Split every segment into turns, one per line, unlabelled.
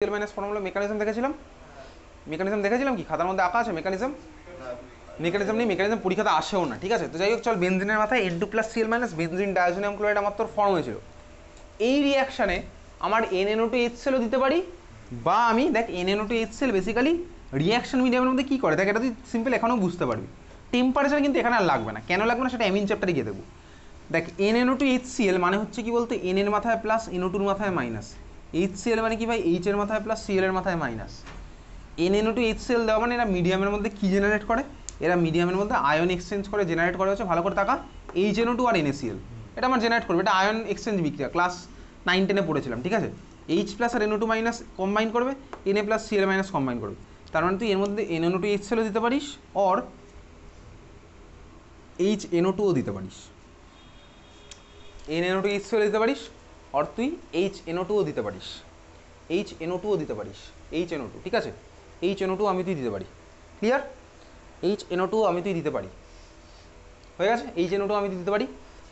CL minus formula mechanism দেখেছিলাম কি খাতার মধ্যে আঁকা আছে মেকানিজম নেই, মেকানিজম পরীক্ষাতে আসেও না, ঠিক আছে। তো যাই হোক চল, বেনজিনের মাথায় N2 plus CL minus benzene diazonium chloride আমার তোর ফর্ম হয়েছিল। এই রিয়াকশানে আমার NaNO2HClও দিতে পারি, বা আমি দেখ NaNO2HCl বেসিক্যালি রিয়াকশন মিডিয়ামের মধ্যে কী করে দেখ, এটা তুই সিম্পল এখনও বুঝতে পারবি। টেম্পারেচার কিন্তু এখানে আর লাগবে না, কেন লাগবে না সেটা অ্যামিন চ্যাপ্টারে গিয়ে দেবো। দেখ NaNO2HCl মানে হচ্ছে কি বলতে, N এর মাথায় প্লাস NO2 এর মাথায় মাইনাস, HCl মানে কি ভাই H এর মাথায় প্লাস Cl এর মাথায় মাইনাস। NaNO2HCl দেওয়া মানে এরা মিডিয়ামের মধ্যে কি জেনারেট করে, এরা মিডিয়ামের মধ্যে আয়ন এক্সচেঞ্জ করে, জেনারেট করে হচ্ছে ভালো করে তাকা HNO2 আর NaCl, এটা আমার জেনারেট করবে, এটা আয়ন এক্সচেঞ্জ বিক্রিয়া, ক্লাস 9-10 পড়েছিলাম, ঠিক আছে। H প্লাস আর NO2 মাইনাস কম্বাইন করবে, Na plus Cl minus combine করবে, তার মানে তুই এর মধ্যে NaNO2HClও দিতে পারিস অর HNO2ও দিতে পারিস, NaNO2HCl দিতে পারিস অর তুই HNO2ও দিতে পারিস, HNO2ও দিতে পারিস, HNO2, ঠিক আছে। HNO2 আমি তুই দিতে পারি, ক্লিয়ার। HNO2 আমি তুই দিতে পারি, হয়ে গেছে। HNO2 আমি দিতে পারি।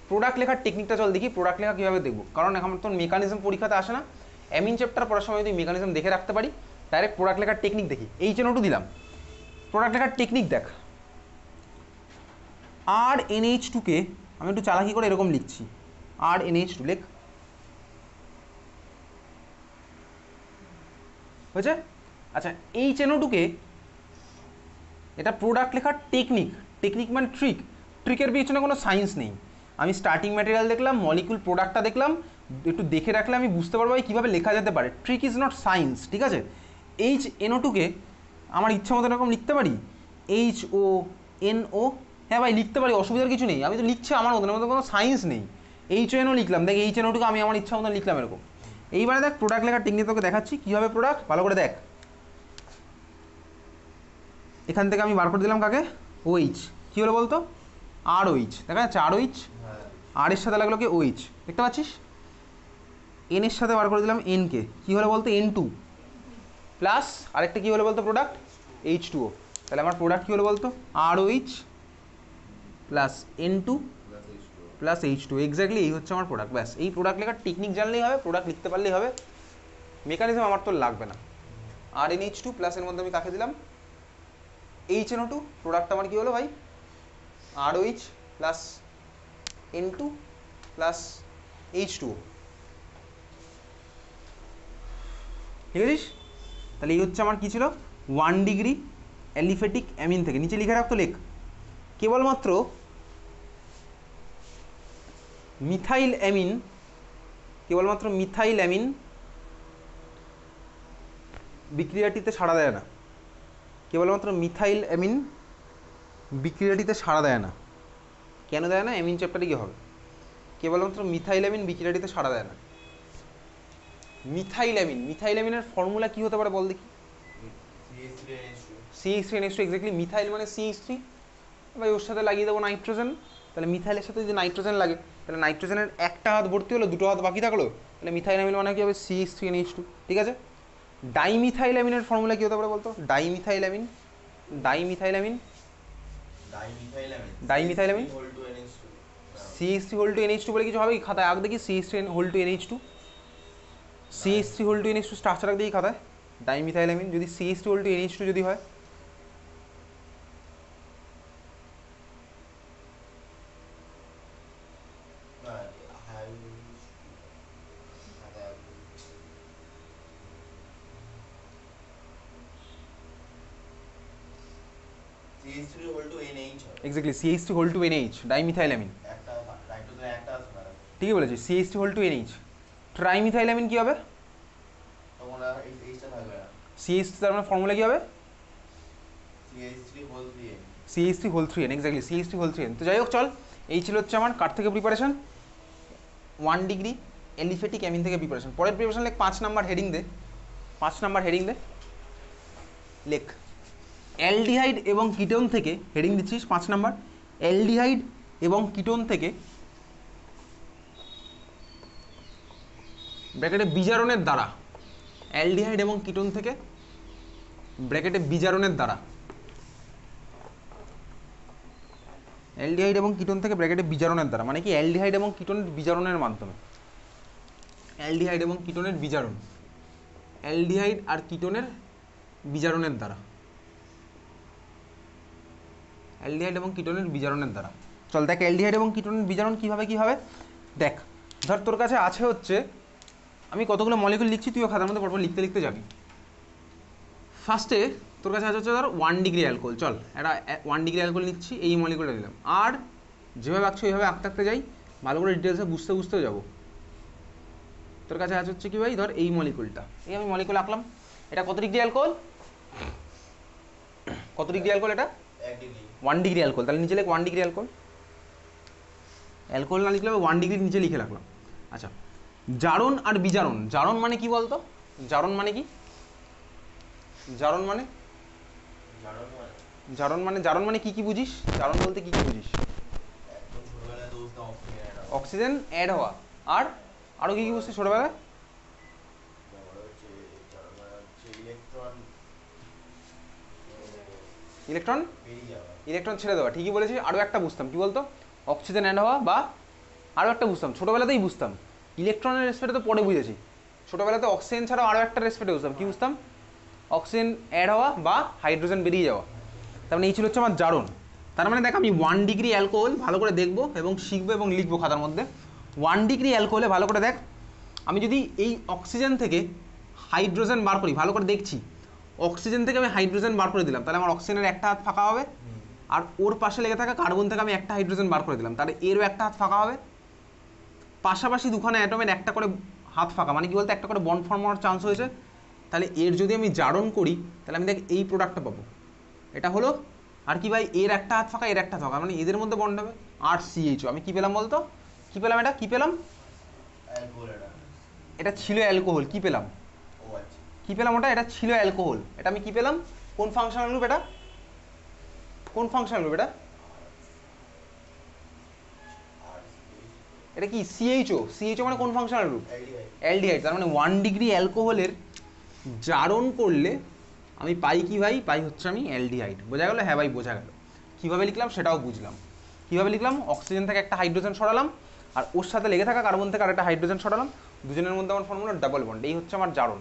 প্রোডাক্ট লেখার টেকনিকটা চল দেখি, প্রোডাক্ট লেখা কীভাবে দেখবো, কারণ এখন তোর মেকানিজম পরীক্ষাতে আসে না। অ্যামিন চ্যাপ্টার পড়ার সময় তুই মেকানিজম দেখে রাখতে পারি, ডাইরেক্ট প্রোডাক্ট লেখার টেকনিক দেখি। HNO2 দিলাম, প্রোডাক্ট লেখার টেকনিক দেখ। আর NH2কে আমি একটু চালাকি করে এরকম লিখছি, আর NH2 লেখ, হয়েছে। আচ্ছা, HNO2কে, এটা প্রোডাক্ট লেখার টেকনিক মানে ট্রিকের পিছনে কোনো সায়েন্স নেই। আমি স্টার্টিং ম্যাটেরিয়াল দেখলাম, মলিকুল প্রোডাক্টটা দেখলাম, একটু দেখে রাখলে আমি বুঝতে পারবো কীভাবে লেখা যেতে পারে। ট্রিক ইজ নট সায়েন্স, ঠিক আছে। HNO2কে আমার ইচ্ছা মতো এরকম লিখতে পারি, HONO, হ্যাঁ ভাই লিখতে পারি, অসুবিধার কিছু নেই। আমি তো লিখছি আমার মতন, এর মধ্যে কোনো সায়েন্স নেই। HNO লিখলাম, দেখ HNO2কে আমি আমার ইচ্ছা মতন লিখলাম এরকম। এইবারে দেখ প্রোডাক্ট লেখার টেকনিক তোকে দেখাচ্ছি কীভাবে প্রোডাক্ট, ভালো করে দেখ। এখান থেকে আমি বার করে দিলাম কাকে, OH, কী হলো বলতো, ROH, দেখা যাচ্ছে ROH, আর এর সাথে লাগলো কি OH, দেখতে পাচ্ছিস। N এর সাথে বার করে দিলাম N কে, কী হলো বলতো N2 প্লাস আরেকটা কী হলো বলতো প্রোডাক্ট H2O। তাহলে আমার প্রোডাক্ট কী হলো বলতো, ROH plus N2 plus H2, exactly এই হচ্ছে আমার প্রোডাক্ট। ব্যাস, এই প্রোডাক্ট লেখার টেকনিক জানলেই হবে, প্রোডাক্ট লিখতে পারলেই হবে, মেকানিজম আমার তো লাগবে না। RNH2 প্লাস এর মধ্যে আমি কাকে দিলাম, HNO2, প্রোডাক্ট আমার কী হলো ভাই, ROH plus N2 plus H2O, ঠিক আছে। তাহলে এই হচ্ছে আমার কী ছিল, 1 ডিগ্রি অ্যালিফ্যাটিক অ্যামিন থেকে, নিচে লিখে রাখতো, লেখ। কেবলমাত্র মিথাইল অ্যামিন বিক্রিয়াটিতে সাড়া দেয় না, কেবলমাত্র মিথাইল অ্যামিন বিক্রিয়াটিতে সাড়া দেয় না। কেন দেয় না, অ্যামিন চ্যাপ্টারে কী হবে, কেবলমাত্র মিথাইল অ্যামিন বিক্রিয়াটিতে সাড়া দেয় না। মিথাইল অ্যামিনের ফর্মুলা কী হতে পারে বল দেখি, CH3NH2, এক্স্যাক্টলি। মিথাইল মানে CH3, ভাই ওর সাথে লাগিয়ে দেবো নাইট্রোজেন, তাহলে মিথাইলের সাথে যদি নাইট্রোজেন লাগে, তাহলে নাইট্রোজেনের একটা হাত ভর্তি হলো, দুটো হাত বাকি থাকলো, তাহলে মিথাইল অ্যামিন মানে কি হবে, CH3NH2, ঠিক আছে। ডাইমিথাইল অ্যামিনের ফর্মুলা কী হতে পারে বলতো, ডাইমিথাইল অ্যামিন CH3 বলে কিছু হবে কি খাতায়, আগ দেখি CH3NH2, CH3NH2 স্ট্রাকচার আগ দেখি খাতায়, ডাইমিথাইল অ্যামিন যদি CH3NH2 যদি হয়, এক্স্যাক্টলি CH3NH, ডাইমিথাইল অ্যামিন, ঠিকই বলেছি, CH3NH। ট্রাইমিথাইল অ্যামিন কী হবে, CH3, তার মানে ফর্মুলা কী হবে, CH3 এক্স্যাক্টলি CH3, তো যাই হোক চল, এই ছিল হচ্ছে আমার কার থেকে প্রিপারেশন, 1 ডিগ্রি অ্যালিফ্যাটিক অ্যামিন থেকে প্রিপারেশন। পরের প্রিপারেশন লেখ, 5 নাম্বার হেডিং দে, লেখ। অ্যালডিহাইড এবং কিটোন থেকে, হেডিং দিচ্ছিস 5 নাম্বার, অ্যালডিহাইড এবং কিটোন থেকে ব্র্যাকেটে বিজারণের দ্বারা, অ্যালডিহাইড এবং কিটোন থেকে ব্র্যাকেটে বিজারণের দ্বারা, অ্যালডিহাইড এবং কিটোন থেকে ব্র্যাকেটে বিজারণের দ্বারা মানে কি, অ্যালডিহাইড এবং কিটোনের বিজারণের মাধ্যমে, অ্যালডিহাইড এবং কিটোনের বিজারণ, অ্যালডিহাইড আর কিটোনের বিজারণের দ্বারা, অ্যালডিহাইড এবং কিটোনের বিজারণের দ্বারা। চল দেখ অ্যালডিহাইড এবং কিটোনের বিজারণ কীভাবে কী হবে দেখ। ধর তোর কাছে আছে হচ্ছে, আমি কতগুলো মলিকুল লিখছি, তুইও খাতার মধ্যে পরপর লিখতে লিখতে যাবি। ফার্স্টে তোর কাছে আছে হচ্ছে ধর 1 ডিগ্রি অ্যালকোহল, চল এটা 1 ডিগ্রি অ্যালকোহল নিচ্ছি, এই মলিকুলটা দিলাম। আর যেভাবে আঁকছো এইভাবে আঁকতে আঁকতে যাই, ভালো করে ডিটেলসে বুঝতে বুঝতেও যাবো। তোর কাছে আছে হচ্ছে কি ভাই, ধর এই মলিকুলটা, এই আমি মলিকুল আঁকলাম। এটা কত ডিগ্রি অ্যালকোহল, কত ডিগ্রি অ্যালকোহল, এটা 1 ডিগ্রি অ্যালকোহল। তাহলে নিচে লিখ 1 ডিগ্রি অ্যালকোহল, অ্যালকোহল না লিখলে 1 ডিগ্রি নিচে লিখে রাখলাম। আচ্ছা, জারণ আর বিজারণ, জারণ মানে কি বলতো, জারণ মানে কি, জারণ মানে জারণ মানে কি কি বুঝিস, জারণ বলতে কি কি বুঝিস? অক্সিজেন অ্যাড হওয়া, আর আরো কি কি বুঝছিস ছোটবেলায়? ইলেকট্রন, ইলেকট্রন ছেড়ে দেওয়া, ঠিকই বলেছিস। আরও একটা বুঝতাম, কি বলতো, অক্সিজেন অ্যাড হওয়া, বা আরও একটা বুঝতাম, ছোটোবেলাতেই বুঝতাম, ইলেকট্রনের রেসপেক্টে তো পরে বুঝেছি, ছোটোবেলাতে অক্সিজেন ছাড়াও আরও একটা রেসপেক্টে বুঝতাম, কি বুঝতাম, অক্সিজেন অ্যাড হওয়া বা হাইড্রোজেন বেরিয়ে যাওয়া। তার মানে এই ছিল হচ্ছে আমার জারণ। তার মানে দেখ আমি 1 ডিগ্রি অ্যালকোহল ভালো করে দেখবো এবং শিখবো এবং লিখবো খাতার মধ্যে। 1 ডিগ্রি অ্যালকোহলে ভালো করে দেখ, আমি যদি এই অক্সিজেন থেকে হাইড্রোজেন বার করি, ভালো করে দেখছি, অক্সিজেন থেকে আমি হাইড্রোজেন বার করে দিলাম, তাহলে আমার অক্সিজেনের একটা হাত ফাঁকা হবে, আর ওর পাশে লেগে থাকা কার্বন থেকে আমি একটা হাইড্রোজেন বার করে দিলাম, তাহলে এরও একটা হাত ফাঁকা হবে। পাশাপাশি দুখানা অ্যাটমের একটা করে হাত ফাঁকা, মানে কি বলতে একটা করে বন্ড ফর্ম হওয়ার চান্স হয়েছে। তাহলে এর যদি আমি জারণ করি, তাহলে আমি দেখ এই প্রোডাক্টটা পাবো, এটা হলো। আর কি ভাই, এর একটা হাত ফাঁকা, এর একটা ফাঁকা, মানে এদের মধ্যে বন্ড হবে, আর CH। আমি কি পেলাম বলতো, কি পেলাম, এটা কি পেলাম, এটা ছিল অ্যালকোহল, কি পেলাম, কি পেলাম ওটা, এটা ছিল অ্যালকোহল, এটা আমি কি পেলাম, কোন ফাংশনাল গ্রুপ, এটা কোন ফাংশনাল গ্রুপ, এটা কি CHO, CHO মানে কোন ফাংশনাল গ্রুপ, অ্যালডিহাইড। তার মানে 1 ডিগ্রি অ্যালকোহলের জারণ করলে আমি পাই কি ভাই, পাই হচ্ছে আমি অ্যালডিহাইড। বোঝা গেল? হ্যাঁ ভাই বোঝা গেল। কীভাবে লিখলাম সেটাও বুঝলাম। কীভাবে লিখলাম, অক্সিজেন থেকে একটা হাইড্রোজেন সরালাম, আর ওর সাথে লেগে থাকা কার্বন থেকে আরেকটা হাইড্রোজেন সরালাম, দুজনের মধ্যে আমার ফর্মুলা ডাবল বন্ড, এই হচ্ছে আমার জারণ।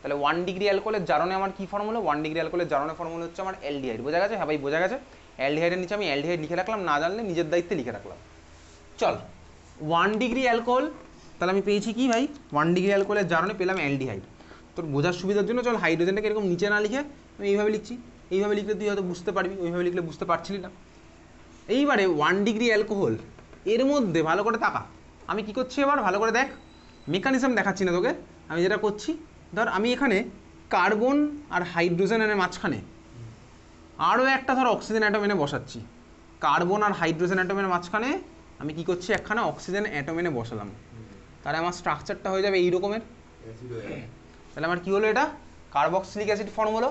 তাহলে 1 ডিগ্রি অ্যালকোহলের জারণে আমার কি ফর্মুলা, 1 ডিগ্রি অ্যালকোহলের জারণের ফর্মুলা হচ্ছে আমার অ্যালডিহাইড। বোঝা গেছে? হ্যাঁ ভাই বোঝা গেছে। অ্যালডিহাইডের নিচে আমি অ্যালডিহাইড লিখে রাখলাম, না জানলে নিজের দায়িত্বে লিখে রাখলাম। চল 1 ডিগ্রি অ্যালকোহল, তাহলে আমি পেয়েছি কি ভাই, 1 ডিগ্রি অ্যালকোহলের জারণে পেলাম অ্যালডিহাইড। তোর বোঝার সুবিধার জন্য চল হাইড্রোজেনটাকে এরকম নিচে না লিখে আমি এইভাবে লিখছি, এইভাবে লিখলে তুই হয়তো বুঝতে পারবি, ওইভাবে লিখলে বুঝতে পারছিলি না। এইবারে 1 ডিগ্রি অ্যালকোহল এর মধ্যে ভালো করে তাকা, আমি কি করছি এবার ভালো করে দেখ, মেকানিজম দেখাচ্ছি না তোকে, আমি যেটা করছি, ধর আমি এখানে কার্বন আর হাইড্রোজেনের মাঝখানে আরও একটা ধর অক্সিজেন অ্যাটম এনে বসাচ্ছি। কার্বন আর হাইড্রোজেন অ্যাটমের মাঝখানে আমি কি করছি, একখানা অক্সিজেন অ্যাটম এনে বসালাম, তাহলে আমার স্ট্রাকচারটা হয়ে যাবে এই রকমের। তাহলে আমার কি হলো, এটা কার্বক্সিলিক অ্যাসিড ফর্ম হলো।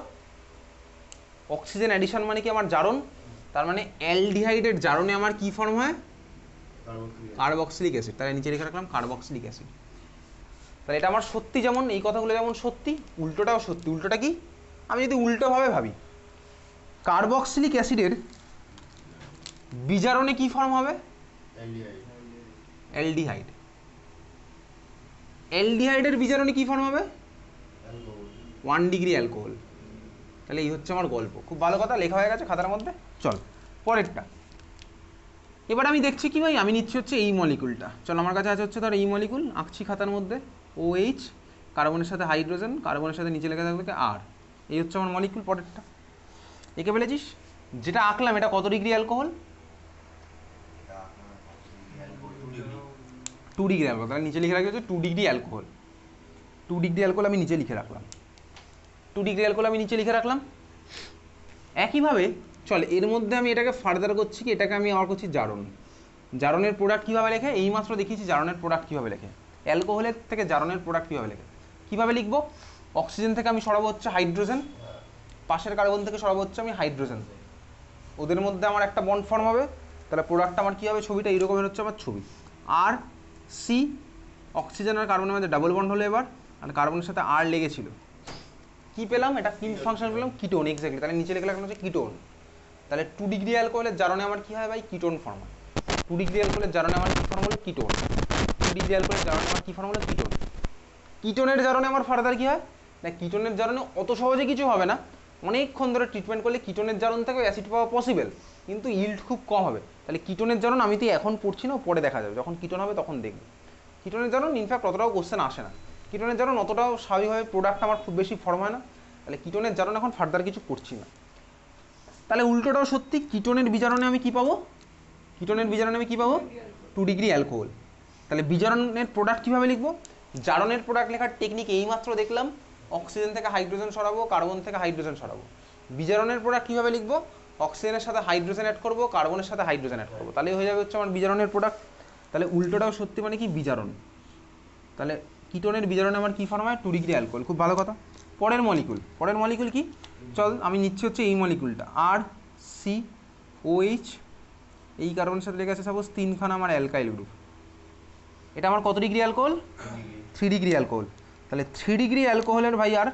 অক্সিজেন অ্যাডিশন মানে কি আমার জারণ, তার মানে অ্যালডিহাইডের জারণে আমার কি ফর্ম হয়, কার্বক্সিলিক অ্যাসিড। তাহলে নিচে লিখে রাখলাম কার্বক্সিলিক অ্যাসিড। তাহলে এটা আমার সত্যি, যেমন এই কথাগুলো যেমন সত্যি, উল্টোটাও সত্যি। উল্টোটা কি, আমি যদি উল্টোভাবে ভাবি, কার্বক্সিলিক অ্যাসিডের বিজারণে কি ফর্ম হবে, অ্যালডিহাইড। অ্যালডিহাইডের বিজারণে কি ফর্ম হবে, 1 ডিগ্রি অ্যালকোহল। তাহলে এই হচ্ছে আমার গল্প। খুব ভালো কথা, লেখা হয়ে গেছে খাতার মধ্যে। চল পরেরটা। এবার আমি দেখছি কি ভাই, আমি নিচ্ছি হচ্ছে এই মলিকুলটা। চল আমার কাছে আছে হচ্ছে ধর এই মলিকুল, আঁকছি খাতার মধ্যে, OH, কার্বনের সাথে হাইড্রোজেন, কার্বনের সাথে নিচে লেখা থাকবে আর, এই হচ্ছে আমার মলিকুল। পরেরটা একে বলেছিস, যেটা আঁকলাম এটা কত ডিগ্রি অ্যালকোহল, 2 ডিগ্রি অ্যালকোহল। তাহলে নিচে লিখে রাখি হচ্ছে 2 ডিগ্রি অ্যালকোহল। 2 ডিগ্রি অ্যালকোহল আমি নিচে লিখে রাখলাম, 2 ডিগ্রি অ্যালকোহল আমি নিচে লিখে রাখলাম। একইভাবে চল এর মধ্যে আমি এটাকে ফার্দার করছি কি, এটাকে আমি আমার করছি জারণ। জারণের প্রোডাক্ট কীভাবে লেখে, এইমাত্র দেখিয়েছি জারণের প্রোডাক্ট কীভাবে লেখে। অ্যালকোহলের থেকে জারণের প্রোডাক্ট কীভাবে লেখে, কীভাবে লিখবো, অক্সিজেন থেকে আমি সরাবো হচ্ছে হাইড্রোজেন, পাশের কার্বন থেকে সরাবো হচ্ছে আমি হাইড্রোজেন, ওদের মধ্যে আমার একটা বন্ড ফর্ম হবে। তাহলে প্রোডাক্টটা আমার কী হবে, ছবিটা এইরকমের হচ্ছে আমার ছবি। আর সি, অক্সিজেন আর কার্বনের মধ্যে ডাবল বন্ড হলো এবার, আর কার্বনের সাথে আর লেগেছিল, কি পেলাম, এটা কি ফাংশন পেলাম, কিটোন। এক্স্যাক্টলি, তাহলে নিচে লিখে রাখলাম হচ্ছে কিটোন। তাহলে 2 ডিগ্রি অ্যালকোহলের জারণে আমার কি হয় ভাই, কিটোন ফর্ম হয়। 2 ডিগ্রি অ্যালকোহলের জারণে আমার কি ফর্ম হলো, কিটোন। 2 ডিগ্রি অ্যালকোহলের জারণে আমার কি ফর্ম হলো, কিটোন। কিটোনের জারণে আমার ফার্দার কি হয়, দেখ কিটোনের জারণে অত সহজে কিছু হবে না, অনেকক্ষণ ধরে ট্রিটমেন্ট করলে কিটোনের জারণ থেকে অ্যাসিড পাওয়া পসিবল, কিন্তু ইল্ড খুব কম হবে। তাহলে কিটোনের জারণ আমি তো এখন পড়ছি না, পরে দেখা যাবে, যখন কিটোন হবে তখন দেখবো। কিটোনের জারণ ইনফ্যাক্ট অতটাও কোশ্চেন আসে না, কিটোনের জারণ অতটাও স্বাভাবিকভাবে প্রোডাক্ট আমার খুব বেশি ফর্ম হয় না, তাহলে কিটোনের জারণ এখন ফার্দার কিছু করছি না। তাহলে উল্টোটাও সত্যি, কিটোনের বিজারণে আমি কি পাবো, কিটোনের বিজারণে আমি কি পাবো 2 ডিগ্রি অ্যালকোহল। তাহলে বিজারণের প্রোডাক্ট কীভাবে লিখবো, জারণের প্রোডাক্ট লেখার টেকনিক এইমাত্র দেখলাম, অক্সিজেন থেকে হাইড্রোজেন সরাবো, কার্বন থেকে হাইড্রোজেন সরাবো। বিজারণের প্রোডাক্ট কীভাবে লিখবো, অক্সিজেনের সাথে হাইড্রোজেন অ্যাড করবো, কার্বনের সাথে হাইড্রোজেন অ্যাড করবো, তাহলে হয়ে যাবে হচ্ছে আমার বিজারণের প্রোডাক্ট। তাহলে উল্টোটাও সত্যি মানে কি বিজারণ। তাহলে কিটোনের বিজারণে আমার কী ফর্ম হয় 2 ডিগ্রি অ্যালকোহল, খুব ভালো কথা। পরের মলিকুল কি, চল আমি নিচ্ছি হচ্ছে এই মলিকুলটা RCOH, এই কার্বনের সাথে লেগে আছে সাপোজ 3খানা আমার অ্যালকাইল গ্রুপ, এটা আমার কত ডিগ্রি অ্যালকোহল 3 ডিগ্রি অ্যালকোহল। তাহলে 3 ডিগ্রি অ্যালকোহলের ভাই আর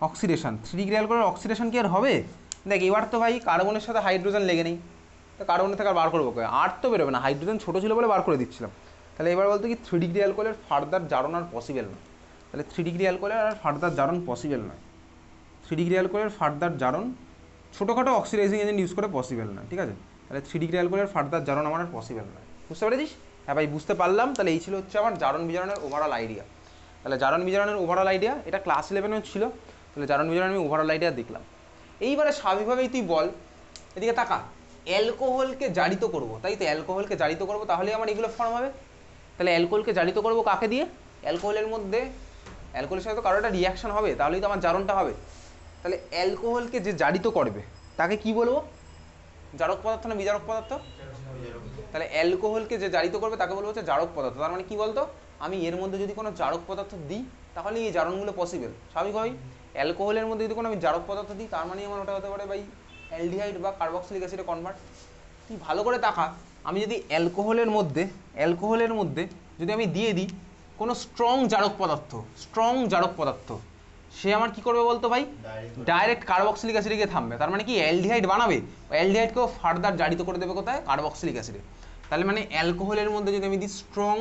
অক্সিডেশন, 3 ডিগ্রি অ্যালকোহলের অক্সিডেশন কি আর হবে, দেখ এবার তো ভাই কার্বনের সাথে হাইড্রোজেন লেগে নেই, তো কার্বনের থেকে আর বার করবো, আর তো বেরোবে না, হাইড্রোজেন ছোটো ছিল বলে বার করে দিচ্ছিলাম। তাহলে এবার বলতো কি 3 ডিগ্রি অ্যালকোহলের ফার্দার জারণ আর পসিবল না, তাহলে 3 ডিগ্রি অ্যালকোহলের আর ফার্দার জারণ পসিবল নয়, 3 ডিগ্রি অ্যালকোহলের ফার্দার জারণ ছোটোখাটো অক্সিডাইজিং এজেন্ট ইউজ করে পসিবল নয়, ঠিক আছে। তাহলে 3 ডিগ্রি অ্যালকোহলের ফার্দার জারণ আমার আর পসিবল নয়, বুঝতে পেরেছিস? হ্যাঁ ভাই বুঝতে পারলাম। তাহলে এই ছিল হচ্ছে আমার জারণ বিজারণের ওভারঅল আইডিয়া। তাহলে জারণ বিজারণের ওভারঅল আইডিয়া এটা ক্লাস 11 ছিল, তাহলে জারণ বিজারণ আমি ওভারঅল আইডিয়া দেখলাম। এইবারে স্বাভাবিকভাবেই তুই বল, এদিকে তাকা, অ্যালকোহলকে জারিত করবো, তাই তো অ্যালকোহলকে জারিত করবো, তাহলে আমার এগুলো ফর্ম হবে। তাহলে অ্যালকোহলকে জারিত করবো কাকে দিয়ে, অ্যালকোহলের মধ্যে অ্যালকোহলের সাথে তো কারো একটা রিয়াকশন হবে, তাহলেই তো আমার জারণটা হবে। তাহলে অ্যালকোহলকে যে জারিত করবে তাকে কি বলবো, জারক পদার্থ না বিজারক পদার্থ? তাহলে অ্যালকোহলকে যে জারিত করবে তাকে বলবো হচ্ছে জারক পদার্থ। তার মানে কি বলতো, আমি এর মধ্যে যদি কোনো জারক পদার্থ দিই তাহলে এই জারণগুলো পসিবল। স্বাভাবিকভাবেই অ্যালকোহলের মধ্যে যদি কোনো আমি জারক পদার্থ দিই তার মানে আমার ওটা হতে পারে ভাই অ্যালডিহাইড বা কার্বক্সিলিক অ্যাসিডে কনভার্ট। তুই ভালো করে তাকা, আমি যদি অ্যালকোহলের মধ্যে যদি আমি দিয়ে দিই কোনো স্ট্রং জারক পদার্থ, সে আমার কি করবে বলতো ভাই, ডাইরেক্ট কার্বক্সিলিক অ্যাসিডে গিয়ে থামবে। তার মানে কি অ্যালডিহাইড বানাবে, অ্যালডিহাইডকেও ফার্দার জারিত করে দেবে কোথায়, কার্বক্সিলিক অ্যাসিডে। তাহলে মানে অ্যালকোহলের মধ্যে যদি আমি দিই স্ট্রং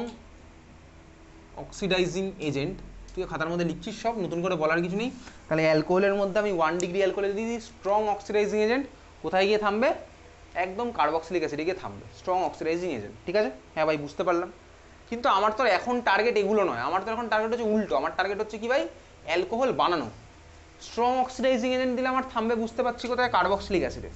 অক্সিডাইজিং এজেন্ট, তুই খাতার মধ্যে লিখছিস সব, নতুন করে বলার কিছু নেই। তাহলে অ্যালকোহলের মধ্যে আমি 1 ডিগ্রি অ্যালকোহলে দিয়ে দিই স্ট্রং অক্সিডাইজিং এজেন্ট, কোথায় গিয়ে থামবে, একদম কার্বক্সিলিক অ্যাসিডে গিয়ে থামবে, স্ট্রং অক্সিডাইজিং এজেন্ট, ঠিক আছে। হ্যাঁ ভাই বুঝতে পারলাম। কিন্তু আমার তো এখন টার্গেট এগুলো নয়, আমার তো এখন টার্গেট হচ্ছে উল্টো, আমার টার্গেট হচ্ছে কি ভাই, অ্যালকোহল বানানো। স্ট্রং অক্সিডাইজিং এজেন্ট দিলে আমার থামবে বুঝতে পারছি কোথায়, কার্বক্সিলিক অ্যাসিডে।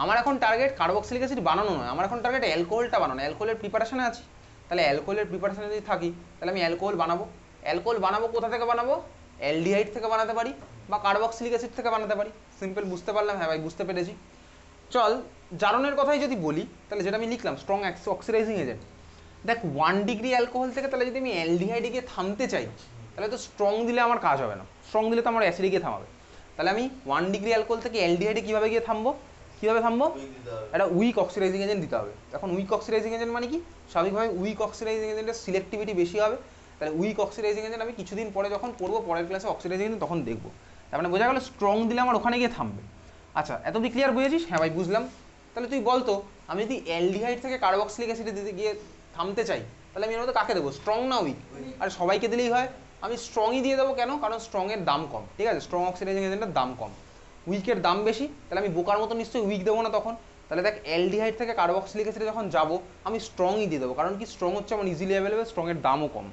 আমার এখন টার্গেট কার্বক্সিলিক অ্যাসিড বানানো নয়, আমার এখন টার্গেট অ্যালকোহলটা বানানো, অ্যালকোহলের প্রিপারেশনে আছি। তাহলে অ্যালকোহলের প্রিপারেশনে যদি থাকি তাহলে আমি অ্যালকোহল বানাবো কোথা থেকে বানাবো, অ্যালডিহাইড থেকে বানাতে পারি বা কার্বক্সিলিক অ্যাসিড থেকে বানাতে পারি। সিম্পল, বুঝতে পারলাম? হ্যাঁ ভাই বুঝতে পেরেছি। চল জারণের কথাই যদি বলি, তাহলে যেটা আমি লিখলাম স্ট্রং অক্সিডাইজিং এজেন্ট, দেখ 1 ডিগ্রি অ্যালকোহল থেকে তাহলে যদি আমি অ্যালডিহাইডে গিয়ে থামতে চাই তাহলে তো স্ট্রং দিলে আমার কাজ হবে না, স্ট্রং দিলে তো আমার অ্যাসিডে গিয়ে থামাবে। তাহলে আমি 1 ডিগ্রি অ্যালকোহল থেকে অ্যালডিহাইডে কীভাবে গিয়ে থামবো, একটা উইক অক্সিডাইজিং এজেন্ট দিতে হবে। এখন উইক অক্সিডাইজিং এজেন্ট মানে কি, স্বাভাবিকভাবে উইক অক্সিডাইজিং এজেন্টের সিলেক্টিভিটি বেশি হবে। তাহলে উইক অক্সিডাইজিং এজেন্ট আমি কিছুদিন পরে যখন পড়বো, পরের ক্লাসে অক্সিডাইজিং এজেন্ট তখন দেখবো। তার মানে বোঝা গেল স্ট্রং দিলে আমার ওখানে গিয়ে থামবে। আচ্ছা এত তুই ক্লিয়ার বুঝেছিস? হ্যাঁ ভাই বুঝলাম। তাহলে তুই বলতো আমি যদি অ্যালডিহাইড থেকে কার্বক্সিলিক অ্যাসিডে দিতে গিয়ে থামতে চাই তাহলে আমি এর মধ্যে কাকে দেবো, স্ট্রং না উইক? আর সবাইকে দিলেই হয়, আমি স্ট্রংই দিয়ে দেবো। কেন? কারণ স্ট্রংয়ের দাম কম, ঠিক আছে, স্ট্রং অক্সিডাইজিং এজেন্টের দাম কম, উইকের দাম বেশি। তাহলে আমি বোকার মতো নিশ্চয়ই উইক দেবো না তখন। তাহলে দেখ অ্যালডিহাইড থেকে কার্বক্সিলিক অ্যাসিডে যখন যাবো আমি স্ট্রংই দিয়ে দেবো, কারণ কি স্ট্রং হচ্ছে আমার ইজিলি অ্যাভেলেবেল, স্ট্রংয়ের দামও কম।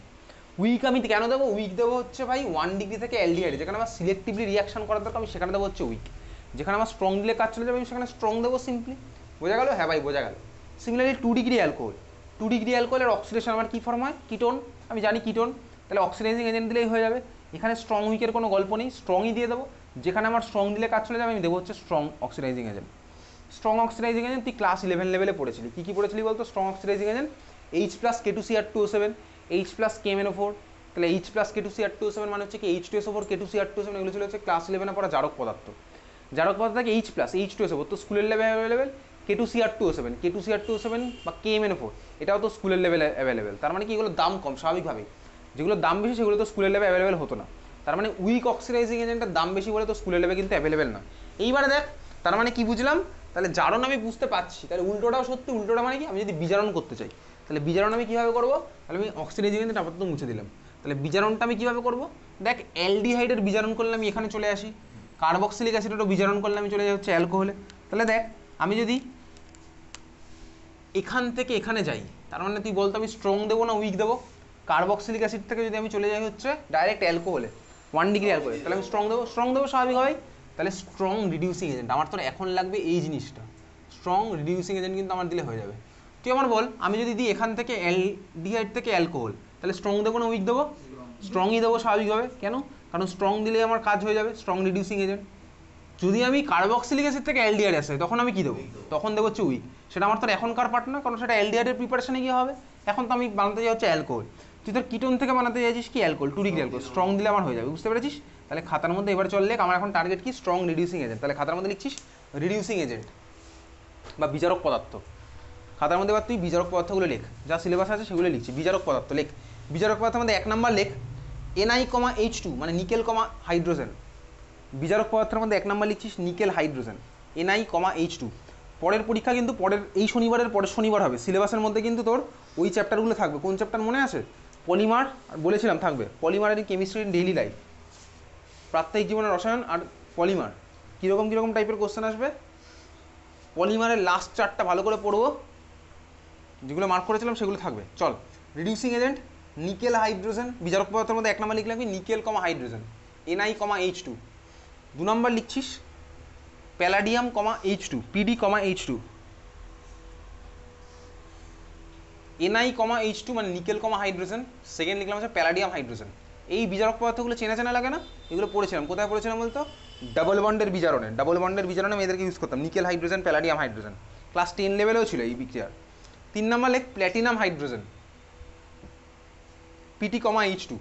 উইক আমি কেন দেবো, উইক দেবো হচ্ছে ভাই 1 ডিগ্রি থেকে অ্যালডিহাইড যেখানে আমার সিলেক্টিভলি রিয়াকশন করার দরকার আমি সেখানে দেবো হচ্ছে উইক, যেখানে আমার স্ট্রং দিলে কাজ চলে যাবে আমি সেখানে স্ট্রং দেবো সিম্পলি। বোঝা গেল? হ্যাঁ ভাই বোঝা গেল। সিমিলারলি 2 ডিগ্রি অ্যালকোহলের অক্সিডেশন আমার কী ফর্ম হয়, কিটোন, আমি জানি কিটোন। তাহলে অক্সিডাইজিং এজেন্ট দিলেই হয়ে যাবে। এখানে স্ট্রং উইকের কোনো গল্প নেই, স্ট্রংই দিয়ে দেবো, যেখানে আমার স্ট্রং দিলে কাজ চলে যাবে আমি দেবো হচ্ছে strong oxidising agent. Strong oxidising agent তুই ক্লাস 11 লেভেলে পড়েছিলি, কী পড়েছিলি বলতো? Strong oxidising agent H+K2Cr2O7, H+KMnO4। তাহলে H+K2Cr2O7 মানে হচ্ছে কি H2SO4 K2Cr2O7, এগুলো ছিল হচ্ছে ক্লাস 11-এ পড়া জারক পদার্থ। জারক পদার্থ থাকে H+H2SO4, তো স্কুলের লেভেলে অ্যাভেলেবেল। K2Cr2O7 বা KMnO4 এটাও তো স্কুলের লেভেলে অ্যাভেলেবেল। তার মানে কি এগুলোর দাম কম স্বাভাবিকভাবেই, যেগুলোর দাম বেশি সেগুলো তো স্কুলের লেভেলে অ্যাভেলেবেল হতো না। তার মানে উইক অক্সিডাইজিং এজেন্টের দাম বেশি বলে তো স্কুলের লেভেলে কিন্তু অ্যাভেলেবেল না। এইবারে দেখ তার মানে কি বুঝলাম, তাহলে জারণ আমি বুঝতে পারছি, তাহলে উল্টোটাও সত্যি। উল্টোটা মানে কি, আমি যদি বিজারণ করতে চাই তাহলে বিজারণ আমি কীভাবে করবো, তাহলে আমি অক্সিডাইজিং এজেন্ট আপাতত মুছে দিলাম। তাহলে বিজারণটা আমি কীভাবে করবো? দেখ, অ্যালডিহাইডের বিজারণ করলে আমি এখানে চলে আসি, কার্বক্সিলিক অ্যাসিডেরও বিজারণ করলে আমি চলে যাই হচ্ছে অ্যালকোহলে। তাহলে দেখ, আমি যদি এখান থেকে এখানে যাই, তার মানে তুই বলতো আমি স্ট্রং দেবো না উইক দেবো? কার্বক্সিলিক অ্যাসিড থেকে যদি আমি চলে যাই হচ্ছে ডাইরেক্ট অ্যালকোহলে, 1 ডিগ্রি অ্যালকোহলে, তাহলে আমি স্ট্রং দেবো স্বাভাবিকভাবেই। তাহলে স্ট্রং রিডিউসিং এজেন্ট আমার তোর এখন লাগবে এই জিনিসটা, স্ট্রং রিডিউসিং এজেন্ট কিন্তু আমার দিলে হয়ে যাবে। তুই আমার বল, আমি যদি দিই এখান থেকে অ্যালডিহাইড থেকে অ্যালকোহল, তাহলে স্ট্রং দেবো না উইক দেবো? স্ট্রংই দেবো স্বাভাবিকভাবে। কেন? কারণ স্ট্রং দিলে আমার কাজ হয়ে যাবে, স্ট্রং রিডিউসিং এজেন্ট। যদি আমি কার্বক্সিলিক অ্যাসিড থেকে অ্যালডিহাইড আসে, তখন আমি কী দেবো? তখন দেবো হচ্ছে উইক। সেটা আমার তোর এখনকার পার্ট না, কারণ সেটা অ্যালডিহাইডের প্রিপারেশনে গিয়ে হবে। এখন তো আমি বানাতে যাই হচ্ছে অ্যালকোহল, তুই তোর কিটোন থেকে বানাতে চাইছিস কি অ্যালকোহল, 2 ডিগ্রি অ্যালকোহল, স্ট্রং দিলে আমার হয়ে যাবে, বুঝতে পেরেছিস? তাহলে খাতার মধ্যে এবার চললে আমার এখন টার্গেট কি? Strong reducing agent. তাহলে খাতার মধ্যে লিখছিস রিডিউসিং এজেন্ট বা বিজারক পদার্থ। খাতার মধ্যে এবার তুই বিজারক পদার্থগুলো লেখ, যা সিলেবাস আছে সেগুলো লিখছি। বিজারক পদার্থ লেখ। বিজারক পদার্থের মধ্যে 1 নাম্বার লেখ Ni, H2 মানে নিকেল, হাইড্রোজেন। বিজারক পদার্থের মধ্যে 1 নাম্বার লিখছিস নিকেল হাইড্রোজেন, Ni, H2। পরের পরীক্ষা কিন্তু এই শনিবারের পরের শনিবার হবে। সিলেবাসের মধ্যে কিন্তু তোর ওই চ্যাপ্টারগুলো থাকবে। কোন চ্যাপ্টার মনে আছে? পলিমার, আর বলেছিলাম থাকবে পলিমারের কেমিস্ট্রি ইন ডেইলি লাইফ, প্রাত্যহিক জীবনের রসায়ন আর পলিমার। কীরকম টাইপের কোশ্চেন আসবে? পলিমারের লাস্ট 4টা ভালো করে পড়বো, যেগুলো মার্ক করেছিলাম সেগুলো থাকবে। চল, রিডিউসিং এজেন্ট নিকেল হাইড্রোজেন। বিজারক পদার্থের মধ্যে 1 নাম্বার লিখলাম কি nickel, hydrogen, Ni, H2। 2 number লিখছিস palladium, H2, Pd, H2। Ni, H2 মানে নিকেল, হাইড্রোজেন। সেকেন্ড লিখলাম হচ্ছে প্যালাডিয়াম হাইড্রোজেন। এই বিজারক পদার্থগুলো চেনা লাগে না? এগুলো পড়েছিলাম, কোথায় পড়েছিলাম বলতো? ডাবল বন্ডের বিজারণে মেয়েদেরকে ইউজ করতাম nickel hydrogen, palladium hydrogen. Class 10 লেভেলেও ছিল এই বিক্রিয়ার। 3 নাম্বার লেখ platinum hydrogen, Pt, H2।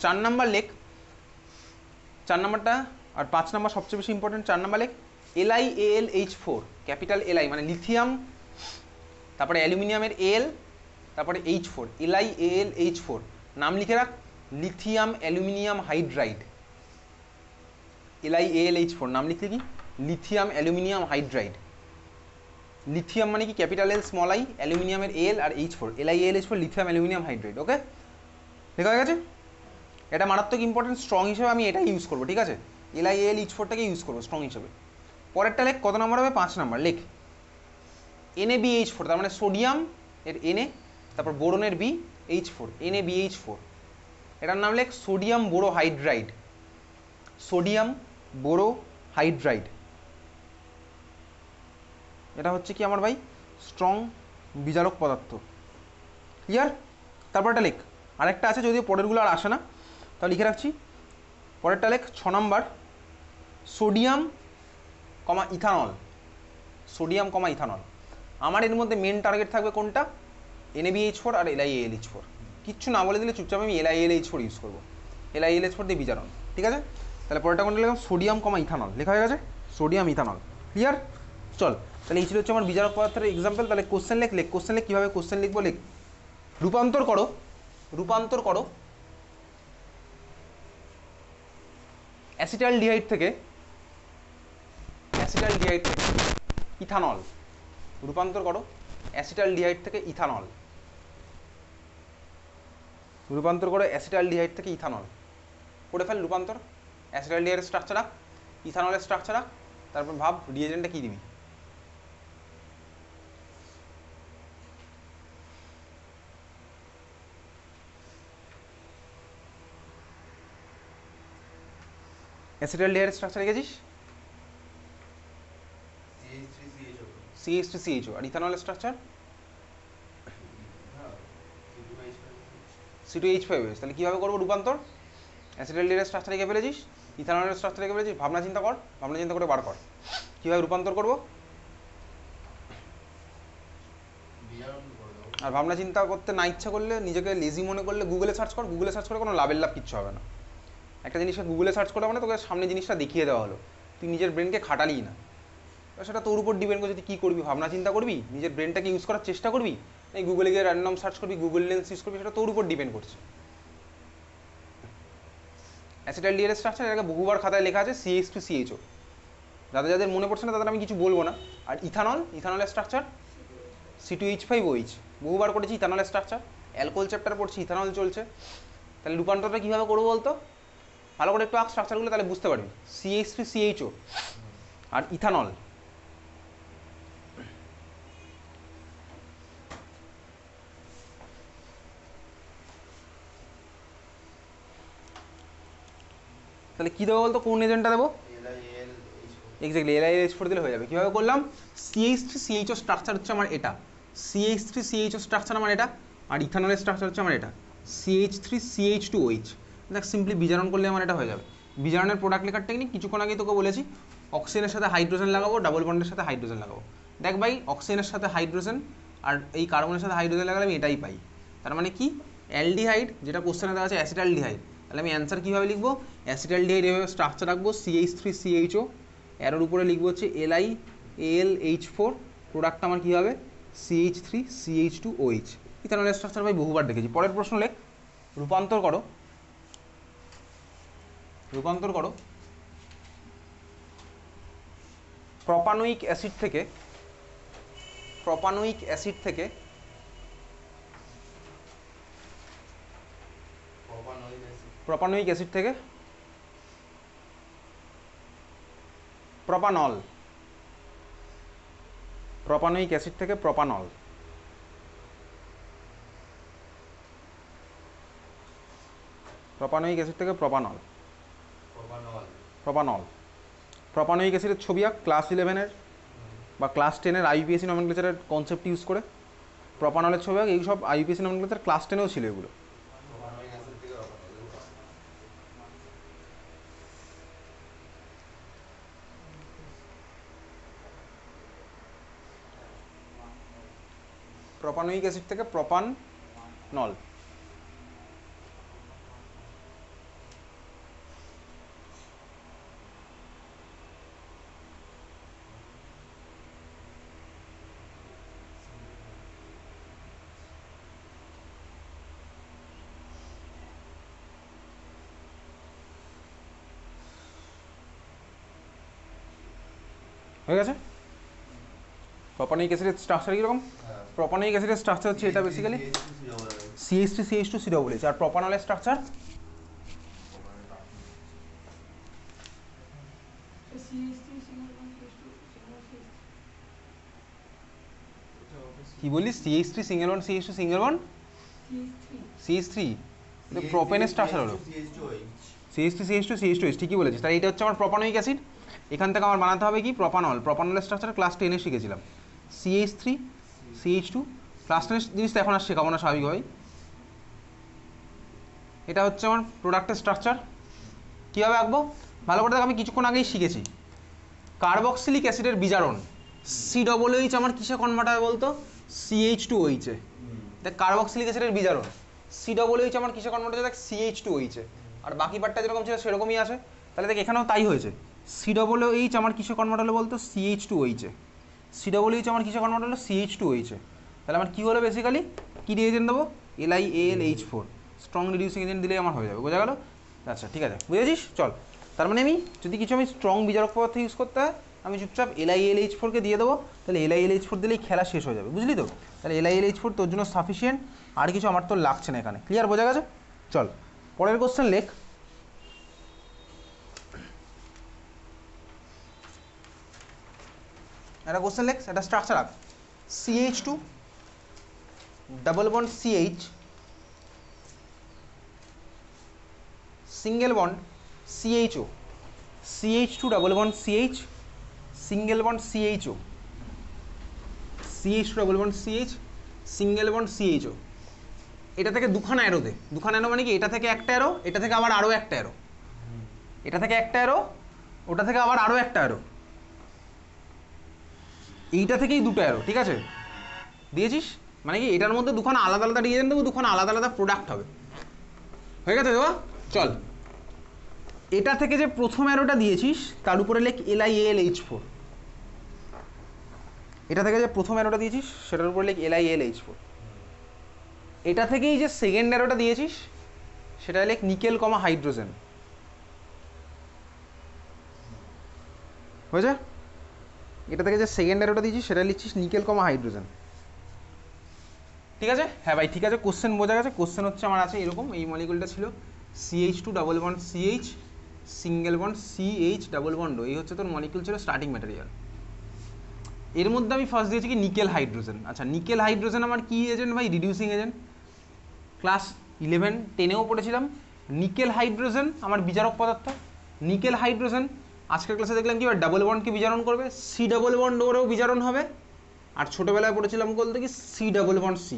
4 number লেখ, 4 নাম্বারটা আর 5 নাম্বার সবচেয়ে বেশি ইম্পর্টেন্ট। 4 নাম্বার লেখ LiAlH4, ক্যাপিটাল Li মানে লিথিয়াম, তারপরে অ্যালুমিনিয়ামের Al, তারপরে H4, LiAlH4। নাম লিখে রাখ, লিথিয়াম অ্যালুমিনিয়াম হাইড্রাইড। LiAlH4 নাম লিখলে কি? Lithium aluminium hydride. লিথিয়াম মানে কি? ক্যাপিটাল L স্মল i, অ্যালুমিনিয়ামের Al আর H4, LiAlH4 lithium aluminium hydride. Okay, লেখা হয়ে গেছে? এটা মারাত্মক ইম্পর্টেন্ট, স্ট্রং হিসেবে আমি এটাই ইউজ করবো, ঠিক আছে? LiAlH4টাকে ইউজ করবো স্ট্রং হিসেবে। পরেরটা লেখ, কত নাম্বার হবে? 5 নাম্বার লেখ NaBH4, তার মানে সোডিয়াম এর Na, তারপর বোরনের B, H4, NaBH4। এটার নাম লেখ সোডিয়াম বোরো হাইড্রাইড, সোডিয়াম বোরো হাইড্রাইড। এটা হচ্ছে কি আমার ভাই? স্ট্রং বিজারক পদার্থ। ক্লিয়ার? তারপরটা লেখ, আরেকটা আছে, যদিও পরেরগুলো আর আসে না, তাহলে লিখে রাখছি। পরেরটা লেখ 6 number sodium, ethanol, sodium, ethanol. আমার এর মধ্যে মেন টার্গেট থাকবে কোনটা? NaBH4 আর LiAlH4। কিচ্ছু না বলে দিলে চুপচাপ আমি LiAlH4 ইউজ করবো, LiAlH4 দিয়ে বিজারণ, ঠিক আছে? তাহলে পরেরটা কোনটা লিখলাম? Sodium, ethanol. লেখা হয়ে গেছে, সোডিয়াম ইথানল। ক্লিয়ার? চল, তাহলে এই ছিল হচ্ছে আমার বিজারক পদার্থের এক্সাম্পল। তাহলে কোশ্চেন লেখ। কোশ্চেন লেখ, কীভাবে কোশ্চেন লিখবো লেখ। রূপান্তর করো অ্যাসিটালডিহাইড থেকে ইথানল। রূপান্তর করো অ্যাসিটালডিহাইড থেকে ইথানল। করে ফেল রূপান্তর। অ্যাসিটালডিহাইডের স্ট্রাকচার আঁক, ইথানলের স্ট্রাকচার আঁক, তারপর ভাব রিয়েজেন্টটা কী দিবি। অ্যাসিটালডিহাইডের স্ট্রাকচার লিখেছিস CH3CHO, আর ইথানলের স্ট্রাকচার C2H5OH। তাহলে কীভাবে করবো রূপান্তর? অ্যাসিটালডিহাইডের স্ট্রাকচার লিখে ফেলেছিস, ইথানলের স্ট্রাকচার লিখে ফেলেছিস, ভাবনা চিন্তা করে বার কর কীভাবে রূপান্তর করবো। আর ভাবনা চিন্তা করতে না ইচ্ছা করলে, নিজেকে লেজি মনে করলে গুগলে সার্চ করে কোনো লাভের লাভ কিচ্ছু হবে না। একটা জিনিসকে গুগলে সার্চ করা মানে তোকে সামনে জিনিসটা দেখিয়ে দেওয়া হলো, তুই নিজের ব্রেনকে খাটালি না। সেটা তোর উপর ডিপেন্ড করছে তুই কী করবি, ভাবনা চিন্তা করবি, নিজের ব্রেনটাকে ইউজ করার চেষ্টা করবি, এই গুগলে গিয়ে র্যান্ডম সার্চ করবি, গুগল লেন্স ইউজ করবি, সেটা তোর উপর ডিপেন্ড করছে। অ্যাসিটালডিহাইডের স্ট্রাকচার এটাকে বহুবার খাতায় লেখা আছে CH2CHO, যাদের মনে পড়ছে না তাদের আমি কিছু বলবো না। আর ইথানলের স্ট্রাকচার C2H5OH। বহুবার করেছি ইথানলের স্ট্রাকচার, অ্যালকোহল চ্যাপ্টার পড়ছি, ইথানল চলছে। তাহলে রূপান্তরটা কীভাবে করবো বলতো, ভালো করে একটু আঁক স্ট্রাকচারগুলো, তাহলে বুঝতে পারবি। CH3CHO আর ইথানল, তাহলে কী দেবো বলতো, কোন এজেন্টটা দেবো? এক্স্যাক্টলি LiAlH4 দিলে হয়ে যাবে। কীভাবে করলাম, CH3CHO স্ট্রাকচার হচ্ছে আমার এটা, CH3CHO স্ট্রাকচার আমার এটা, আর ইথানলের স্ট্রাকচার হচ্ছে আমার এটা, CH3CH2OH। দেখ সিম্পলি বিজারণ করলে আমার এটা হয়ে যাবে। বিজারণের প্রোডাক্ট লেখার টেকনিক কিছুক্ষণ আগেই তোকে বলেছি, অক্সিজেনের সাথে হাইড্রোজেন লাগাবো, ডাবল বন্ডের সাথে হাইড্রোজেন লাগাবো। দেখ ভাই, অক্সিজেনের সাথে হাইড্রোজেন আর এই কার্বনের সাথে হাইড্রোজেন লাগালে আমি এটাই পাই। তার মানে কি, অ্যালডিহাইড, যেটা কোশ্চেনে দেওয়া আছে অ্যাসিটালডিহাইড, তাহলে আমি অ্যান্সার কীভাবে লিখবো, অ্যাসিটালডিহাইড এভাবে স্ট্রাকচার রাখবো, CH3CHO, এর উপরে লিখবো হচ্ছে LiAlH4, প্রোডাক্টটা আমার কী হবে, CH3CH2OH। ইথানলের স্ট্রাকচার ভাই বহুবার দেখেছি। পরের প্রশ্ন লেখ, রূপান্তর করো, রূপান্তর করো প্রপানোয়িক অ্যাসিড থেকে, প্রপানোয়িক অ্যাসিড থেকে প্রপানোয়িক অ্যাসিড থেকে প্রপানল, প্রপানোয়িক অ্যাসিড থেকে প্রপানল, প্রপানোয়িক অ্যাসিড থেকে প্রপানল, প্রপানল, প্রপানোয়িক অ্যাসিডের ছবি আঁক ক্লাস 11-এর বা ক্লাস 10-এর IUPAC নমেনক্লেচারের কনসেপ্ট ইউজ করে। প্রপানলের ছবি আঁক, এইসব IUPAC নমেনক্লেচার ক্লাস 10-এও ছিল এগুলো। প্রপানোয়িক অ্যাসিড থেকে প্রপানল, হয়ে গেছে। প্রপানোয়িক অ্যাসিডের স্ট্রাকচার কীরকম, প্রপানোয়িক অ্যাসিডের স্ট্রাকচার হচ্ছে এটা বেসিক্যালি CH3CH2COOH, আর প্রপানলের স্ট্রাকচার কি বলিস, CH3 single bond CH2 single bond CH3, প্রোপেনের স্ট্রাকচার হলো CH3CH2CH2OH, ঠিকই বলেছিস। তাহলে এটা হচ্ছে আমার প্রপানোয়িক অ্যাসিড। এখান থেকে আমার বানাতে হবে কি, প্রপানল। প্রপানলের স্ট্রাকচার ক্লাস 10-এ শিখেছিলাম, CH3CH2, ক্লাস 10-এর জিনিস তো এখন আর শেখাবো না স্বাভাবিকভাবেই। এটা হচ্ছে আমার প্রোডাক্টের স্ট্রাকচার। কীভাবে আঁকবো ভালো করে দেখ, আমি কিছুক্ষণ আগেই শিখেছি কার্বক্সিলিক অ্যাসিডের বিজারণ, COOH আমার কিসে কনভার্ট হবে বলতো, CH2OH এ। দেখ কার্বক্সিলিক অ্যাসিডের বিজারণ, COOH আমার কিসে কনভার্ট হচ্ছে, দেখ CH2OH এ। আর বাকি পার্টটা যেরকম ছিল সেরকমই আছে। তাহলে দেখ এখানেও তাই হয়েছে, COOH আমার কিসে কনভার্ট হলো বলতো, CH2OH এ। COOH আমার কিসে কনভার্ট হলো, CH2OH এ। তাহলে আমার কী হলো বেসিক্যালি, কী রিয়েজেন্ট দেবো, LiAlH4, স্ট্রং রিডিউসিং এজেন্ট দিলেই আমার হয়ে যাবে। বোঝা গেল? আচ্ছা ঠিক আছে, বুঝেছিস? চল, তার মানে আমি যদি কিছু আমি স্ট্রং বিজারক পদার্থ ইউজ করতে হয়, আমি চুপচাপ LiAlH4 কে দিয়ে দেবো, তাহলে LiAlH4 দিলেই খেলা শেষ হয়ে যাবে, বুঝলি তো? তাহলে LiAlH4 তোর জন্য সাফিসিয়েন্ট, আর কিছু আমার তো লাগছে না এখানে। ক্লিয়ার? বোঝা গেছে? চল পরের কোশ্চেন লেখ। একটা কোশ্চেন লেখ, একটা স্ট্রাকচার আঁক। CH2 double bond CH, single bond CHO, CH2 double bond CH, single bond CHO, CH2 double bond CH, single bond CHO। এটা থেকে দুখানা অ্যারো দে। দুখানা অ্যারো মানে কি, এটা থেকে একটা অ্যারো, এটা থেকে আবার আরও একটা অ্যারো, এটা থেকে একটা অ্যারো, ওটা থেকে আবার আরও একটা অ্যারো, এইটা থেকেই দুটো অ্যারো, ঠিক আছে? দিয়েছিস মানে কি, এটার মধ্যে দুখানা আলাদা আলাদা রিয়েজেন্ট দেবো, দুখানা আলাদা আলাদা প্রোডাক্ট হবে। হয়ে গেছে দেওয়া? চল, এটা থেকে যে প্রথম অ্যারোটা দিয়েছিস তার উপরে লেখ LiAlH4। এটা থেকে যে প্রথম অ্যারোটা দিয়েছিস সেটার উপরে লেখ LiAlH4। এটা থেকেই যে সেকেন্ড অ্যারোটা দিয়েছিস সেটা লেখ নিকেল কমা হাইড্রোজেন। হয়েছে? এটা থেকে যে সেকেন্ড অ্যারোটা দিয়েছিস সেটা লিখছিস নিকেল কমা হাইড্রোজেন। ঠিক আছে? হ্যাঁ ভাই ঠিক আছে, কোশ্চেন বোঝা গেছে। কোশ্চেন হচ্ছে আমার আছে এরকম, এই মলিকুলটা ছিল CH2 double bond CH single bond CH double bond, এই হচ্ছে তোর মলিকুল ছিল স্টার্টিং ম্যাটেরিয়াল। এর মধ্যে আমি ফার্স্ট দিয়েছি কি নিকেল হাইড্রোজেন। আচ্ছা নিকেল হাইড্রোজেন আমার কি এজেন্ট ভাই? Reducing agent. ক্লাস 11-10-এও পড়েছিলাম। নিকেল হাইড্রোজেন আমার বিজারক পদার্থ। নিকেল হাইড্রোজেন আজকের ক্লাসে দেখলাম কি ডাবল বন্ডকে বিজারণ করবে, সি ডাবল বন্ড ওরেও বিজারণ হবে। আর ছোটোবেলায় পড়েছিলাম বলতে কি সি ডাবল বন্ড সি,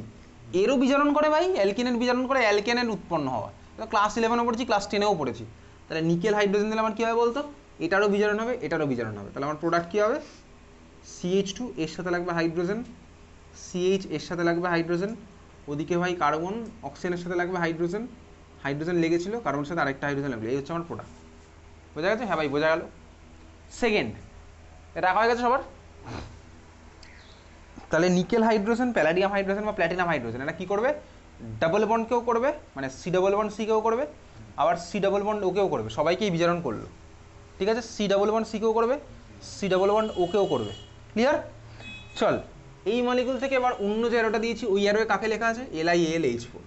এরও বিজারণ করে ভাই, অ্যালকেনের বিজারণ করে, অ্যালকেনের উৎপন্ন হওয়া। ক্লাস 11-এও পড়েছি, ক্লাস 10-এও পড়েছি। তাহলে নিকেল হাইড্রোজেন দিলে আমার কী হবে বলতো? এটারও বিজারণ হবে, এটারও বিজারণ হবে। তাহলে আমার প্রোডাক্ট কী হবে? CH2 এর সাথে লাগবে হাইড্রোজেন, CH এর সাথে লাগবে হাইড্রোজেন, ওদিকে ভাই কার্বন অক্সিজেনের সাথে লাগবে হাইড্রোজেন, হাইড্রোজেন লেগেছিল কার্বনের সাথে আরেকটা হাইড্রোজেন লাগবে, এই হচ্ছে আমার প্রোডাক্ট। বোঝা গেছে? হ্যাঁ ভাই বোঝা গেল। সেকেন্ড, এটা রাখা হয়ে গেছে সবার? তাহলে নিকেল হাইড্রোজেন, প্যালাডিয়াম হাইড্রোজেন বা প্ল্যাটিনাম হাইড্রোজেন এটা কী করবে? ডাবল বন্ডকেও করবে, মানে সি ডাবল বন্ড সিকেও করবে, আবার সি ডাবল বন্ড ওকেও করবে, সবাইকেই বিজারণ করলো। ঠিক আছে? সি ডাবল বন্ড সিকেও করবে, সি ডাবল বন্ড ওকেও করবে। ক্লিয়ার? চল, এই মলিকুল থেকে এবার অন্য যে অ্যারোটা দিয়েছি ওই অ্যারোয়ে কাকে লেখা আছে? LiAlH4।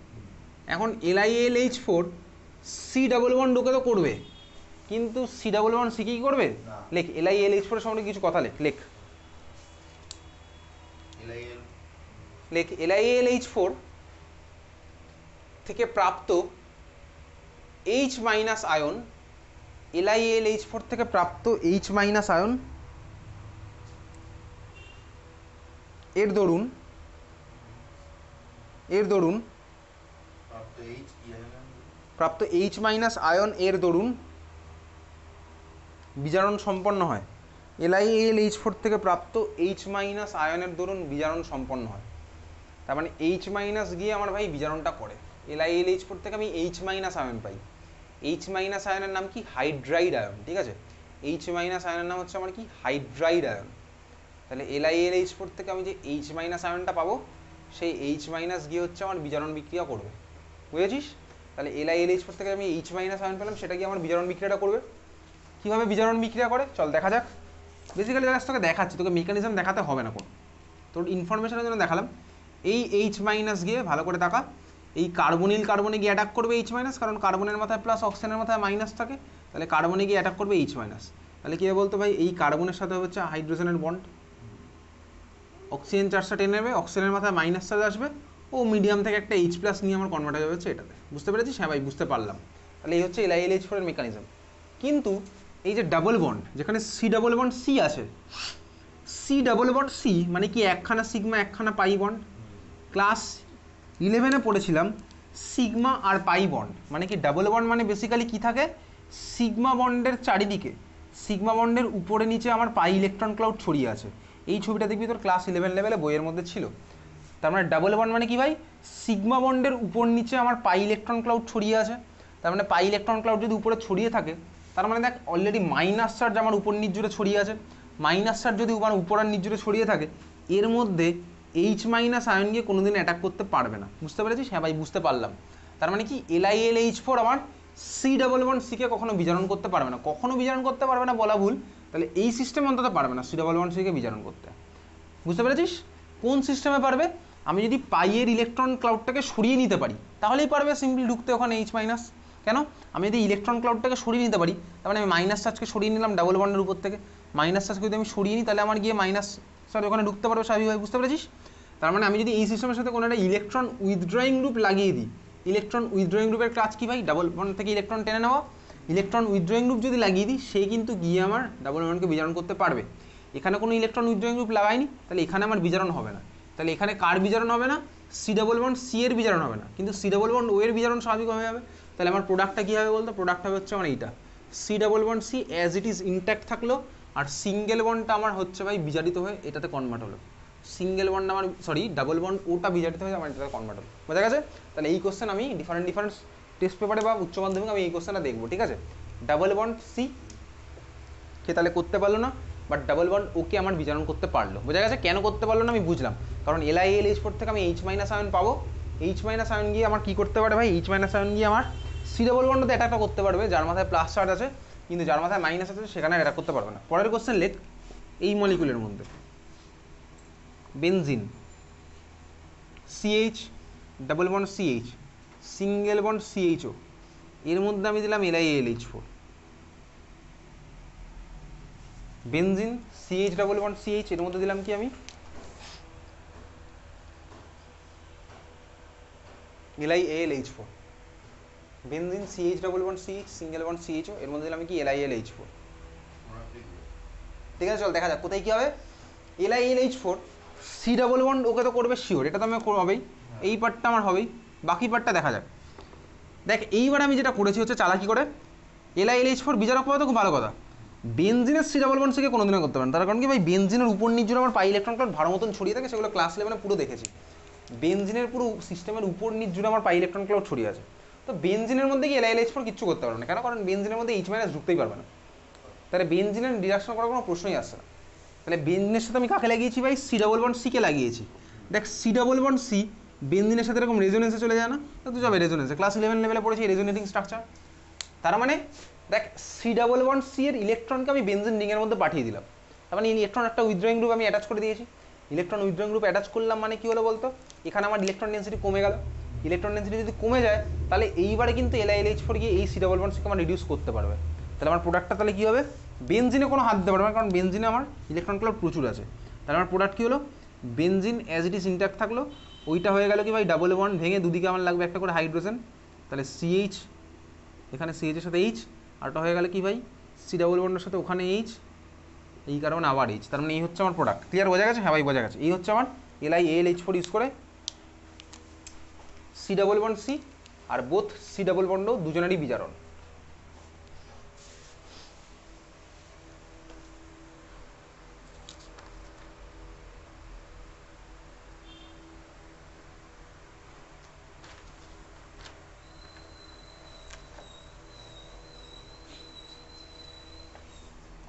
এখন LiAlH4 সি ডাবল বন্ড ওকে তো করবে, কিন্তু সি ডাবল বন্ড সি কি করবে? লেখ LiAlH4 এর সম্বন্ধে কিছু কথা লেখ। লেখ লেখ LiAlH4 থেকে প্রাপ্ত H মাইনাস আয়ন, LiAlH4 থেকে প্রাপ্ত H মাইনাস আয়ন এর দরুন প্রাপ্ত H মাইনাস আয়ন এর দরুন বিজারণ সম্পন্ন হয়। LiAlH4 থেকে প্রাপ্ত H মাইনাস আয়নের দরুন বিজারণ সম্পন্ন হয়। তার মানে H মাইনাস গিয়ে আমার ভাই বিজারণটা করে। LiAlH4 থেকে আমি H মাইনাস আয়ন পাই। H মাইনাস আয়নের নাম কি? Hydride ion. ঠিক আছে? H মাইনাস আয়নের নাম হচ্ছে আমার কি? Hydride ion. তাহলে LiAlH4 থেকে আমি যে H মাইনাস আয়নটা পাবো, সেই H মাইনাস গিয়ে হচ্ছে আমার বিজারণ বিক্রিয়া করবে। বুঝেছিস? তাহলে LiAlH4 থেকে আমি H মাইনাস আয়ন পেলাম, সেটা কি আমার বিজারণ বিক্রিয়াটা করবে। কীভাবে বিজারণ বিক্রিয়া করে চল দেখা যাক। বেসিক্যালি জাস্ট তোকে দেখাচ্ছি, তোকে মেকানিজম দেখাতে হবে না কোনো, তোর ইনফরমেশনের জন্য দেখালাম। এই H মাইনাস গিয়ে ভালো করে তাকা, এই কার্বনিল কার্বনে গিয়ে অ্যাটাক করবে H মাইনাস, কারণ কার্বনের মাথায় প্লাস অক্সিজেনের মাথায় মাইনাস থাকে। তাহলে কার্বনে গিয়ে অ্যাটাক করবে H মাইনাস। তাহলে কী হবে বলতো ভাই? এই কার্বনের সাথে হচ্ছে হাইড্রোজেনের বন্ড, অক্সিজেন চার্জটা টেনে নেবে, অক্সিজেনের মাথায় মাইনাস চার্জ আসবে, ও মিডিয়াম থেকে একটা H প্লাস নিয়ে আমার কনভার্ট হয়ে যাচ্ছে এটাতে। বুঝতে পেরেছিস? হ্যাঁ ভাই বুঝতে পারলাম। তাহলে এই হচ্ছে LiAlH4 এর মেকানিজম। কিন্তু এই যে ডাবল বন্ড, যেখানে সি ডাবল বন্ড সি আছে, সি ডাবল বন্ড সি মানে কি? একখানা সিগমা একখানা পাই বন্ড। ক্লাস 11-এ পড়েছিলাম সিগমা আর পাই বন্ড মানে কি? ডাবল বন্ড মানে বেসিক্যালি কি থাকে? সিগমা বন্ডের চারিদিকে, সিগমা বন্ডের উপরে নিচে আমার পাই ইলেকট্রন ক্লাউড ছড়িয়ে আছে। এই ছবিটা দেখবি তোর ক্লাস 11 লেভেলে বইয়ের মধ্যে ছিল। তার মানে ডাবল বন্ড মানে কি ভাই? সিগমা বন্ডের উপর নিচে আমার পাই ইলেকট্রন ক্লাউড ছড়িয়ে আছে। তার মানে পাই ইলেকট্রন ক্লাউড যদি উপরে ছড়িয়ে থাকে, তার মানে দেখ অলরেডি মাইনাস চার্জ আমার উপর নিচ জুড়ে ছড়িয়ে আছে। মাইনাস চার্জ যদি আমার উপর আর নিচ জুড়ে ছড়িয়ে থাকে, এর মধ্যে H মাইনাস আয়ন গিয়ে কোনোদিন অ্যাটাক করতে পারবে না। বুঝতে পেরেছিস? হ্যাঁ ভাই বুঝতে পারলাম। তার মানে কি? LiAlH4 আমার সি ডাবল বন্ড সিকে কখনো বিজারণ করতে পারবে না। কখনো বিজারণ করতে পারবে না বলা ভুল, তাহলে এই সিস্টেম অন্তত পারবে না সি ডাবল বন্ড সিকে বিজারণ করতে। বুঝতে পেরেছিস? কোন সিস্টেমে পারবে? আমি যদি পাইয়ের ইলেকট্রন ক্লাউডটাকে সরিয়ে নিতে পারি তাহলেই পারবে সিম্পলি ঢুকতে ওখানে H মাইনাস। কেন? আমি যদি ইলেকট্রন ক্লাউডটাকে সরিয়ে নিতে পারি, তার মানে আমি মাইনাস চার্জকে সরিয়ে নিলাম ডাবল বন্ডের উপর থেকে। মাইনাস চার্জকে যদি আমি সরিয়ে নিই, তাহলে আমার গিয়ে মাইনাস চার্জ ওখানে ঢুকতে পারবে স্বাভাবিকভাবে। বুঝতে পেরেছিস? তার মানে আমি যদি এই সিস্টেমের সাথে কোনো একটা ইলেকট্রন উইথড্রয়িং গ্রুপ লাগিয়ে দিই, ইলেকট্রন উইথড্রয়িং গ্রুপের কাজ কি ভাই? ডাবল বন্ড থেকে ইলেকট্রন টেনে নেওয়া। ইলেকট্রন উইথড্রয়িং গ্রুপ যদি লাগিয়ে দিই, সে কিন্তু গিয়ে আমার ডাবল বন্ডকে বিজারণ করতে পারবে। এখানে কোনো ইলেকট্রন উইথড্রয়িং গ্রুপ লাগাইনি, তাহলে এখানে আমার বিজারণ হবে না। তাহলে এখানে কার বিজারণ হবে না? সি ডাবল বন্ড সি এর বিজারণ হবে না, কিন্তু সি ডাবল বন্ড ও এর বিজারণ স্বাভাবিক হয়ে যাবে। তাহলে আমার প্রোডাক্টটা কী হবে বলতো? প্রোডাক্ট হবে হচ্ছে আমার এইটা, C double bond C as it is intact থাকলো, আর সিঙ্গেল বন্ডটা আমার হচ্ছে ভাই বিজারিত হয়ে এটাতে কনভার্ট হলো। সিঙ্গেল বন্ড আমার ডাবল বন্ড ওটা বিজারিত হয়ে আমার এটাতে কনভার্ট হলো। বোঝা গেছে? তাহলে এই কোশ্চেন আমি ডিফারেন্ট টেস্ট পেপারে বা উচ্চ মাধ্যমিক আমি এই কোশ্চেনটা দেখবো। ঠিক আছে? ডাবল বন্ড সি কে তাহলে করতে পারলো না, বাট ডাবল বন্ড ওকে আমার বিজারণ করতে পারলো। বোঝা গেছে? কেন করতে পারলো না আমি বুঝলাম, কারণ LiAlH4 থেকে আমি H মাইনাস আয়ন পাবো। H মাইনাস আয়ন গিয়ে আমার কী করতে পারে ভাই? H মাইনাস আয়ন গিয়ে আমার সি ডাবল বন্ডতে অ্যাটাকটা করতে পারবে, যার মাথায় প্লাস চার্জ আছে, কিন্তু যার মাথায় মাইনাস আছে সেখানে অ্যাটাক করতে পারবে না। পরের কোশ্চেন লেখ, এই মলিকুলের মধ্যে benzene CH, double bond CH, single bond CHO, এর মধ্যে আমি দিলাম LiAlH4। Benzene CH double bond CH, এর মধ্যে দিলাম কি আমি LiAlH4। Benzene CH double bond CH, single bond CHO, এর মধ্যে দিলাম কি LiAlH4। ঠিক আছে, চল দেখা যাক কোথায় কি হবে। LiAlH4 সি ডাবল বন্ড ওকে তো করবে শিওর, এটা তো আমি হবেই, এই পার্টটা আমার হবেই, বাকি পার্টটা দেখা যাক। দেখ এইবার আমি যেটা করেছি হচ্ছে চালাকি করে, LiAlH4 বিচারক পাওয়া তো খুব ভালো কথা, বেনজিনের সি ডাবল বন্ড থেকে কোনোদিনও করতে পারেন, তার কারণ কি ভাই বেনজিনের উপর নিচ জুড়ে আমার পাই ইলেকট্রন ক্লাউড ভালো মতন ছড়িয়ে থাকে, সেগুলো ক্লাস 11 পুরো দেখেছি। বেনজিনের পুরো সিস্টেমের উপর নিচ জুড়ে আমার পাই ইলেকট্রন ক্লাউড ছড়িয়ে আছে, তো বেনজিনের মধ্যে কি LiAlH4 কিচ্ছু করতে পারবে না, কেন? কারণ বেনজিনের মধ্যে H- ঢুকতেই পারবে না, তাহলে বেনজিনের রিডাকশন করার কোনো প্রশ্নই আসছে না। তাহলে বেনজিনের সাথে আমি কাকে লাগিয়েছি ভাই? সি ডাবল বন্ড সিকে লাগিয়েছি। দেখ সি ডাবল বন্ড সি বেনজিনের সাথে এরকম রেজোনেন্সে চলে যায় না, তো যাবে রেজোনেন্সে, ক্লাস 11 লেভেলে পড়েছি রেজোনেটিং স্ট্রাকচার। তার মানে দেখ সি ডাবল বন্ড সি এর ইলেকট্রনকে আমি বেনজিন রিংয়ের মধ্যে পাঠিয়ে দিলাম, তার মানে ইলেকট্রন একটা উইথড্রয়িং গ্রুপ আমি অ্যাটাচ করে দিয়েছি। ইলেকট্রন উইথড্রয়িং গ্রুপ অ্যাটাচ করলাম মানে কি হলো বলতো, এখানে আমার ইলেকট্রন ডেন্সিটি কমে গেল। ইলেকট্রন ডেন্সিটি যদি কমে যায় তাহলে এইবারে কিন্তু LiAlH4 গিয়ে এই সি ডাবল বন্ড সিকে আমার রিডিউস করতে পারবে, তাহলে আমার প্রোডাক্টটা তাহলে কী হবে? বেনজিনে কোনো হাত দিতে পারবে না, কারণ বেনজিনে আমার ইলেকট্রন ক্লাউড প্রচুর আছে। তাহলে আমার প্রোডাক্ট কী হলো? Benzene as it is intact থাকলো, ওইটা হয়ে গেল কি ভাই ডাবল বন্ড ভেঙে দুদিকে আমার লাগবে একটা করে হাইড্রোজেন, তাহলে সিএইচ, এখানে সিএইচের সাথে এইচ, আরটা হয়ে গেল কি ভাই সি ডাবল বন্ডের সাথে ওখানে এইচ, এই কারণে আবার এইচ, তার মানে এই হচ্ছে আমার প্রোডাক্ট। ক্লিয়ার, বোঝা গেছে? হ্যাঁ ভাই বোঝা গেছে। এই হচ্ছে আমার LiAlH4 ইউজ করে সি ডাবল বন্ড সি, আর বোথ সি ডাবল বন্ডও দুজনেরই বিজারণ।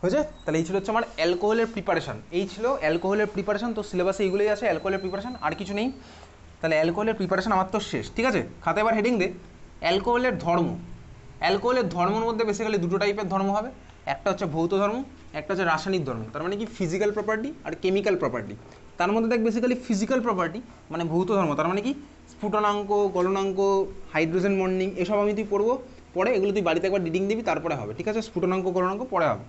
হয়েছে? তাহলে এই ছিল হচ্ছে আমার অ্যালকোহলের প্রিপারেশন, এই ছিল অ্যালকোহলের প্রিপারেশন। তো সিলেবাসে এইগুলোই আছে অ্যালকোহলের প্রিপারেশন, আর কিছু নেই। তাহলে অ্যালকোহলের প্রিপারেশন আমার তো শেষ, ঠিক আছে? খাতা এবার হেডিং দে অ্যালকোহলের ধর্ম। অ্যালকোহলের ধর্মের মধ্যে বেসিক্যালি দুটো টাইপের ধর্ম হবে, একটা হচ্ছে ভৌত ধর্ম, একটা হচ্ছে রাসায়নিক ধর্ম। তার মানে কি ফিজিক্যাল প্রপার্টি আর কেমিক্যাল প্রপার্টি। তার মধ্যে দেখ বেসিক্যালি ফিজিক্যাল প্রপার্টি মানে ভৌত ধর্ম, তার মানে কি স্ফুটনাঙ্ক, গলনাঙ্ক, হাইড্রোজেন বন্ডিং, এসব আমি তুই পড়বো পরে, এগুলো তুই বাড়িতে একবার রিডিং দিবি তারপরে হবে, ঠিক আছে? স্ফুটনাঙ্ক গলনাঙ্ক পরে হবে।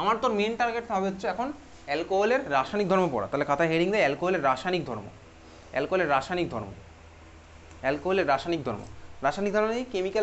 আমার তোর মেন টার্গেট হবে হচ্ছে এখন অ্যালকোহলের রাসায়নিক ধর্ম পড়া। তাহলে খাতায় হেডিং দেয় অ্যালকোহলের রাসায়নিক ধর্ম, অ্যালকোহলের রাসায়নিক ধর্ম, অ্যালকোহলের রাসায়নিক ধর্ম। রাসায়নিক ধর্ম কেমিক্যাল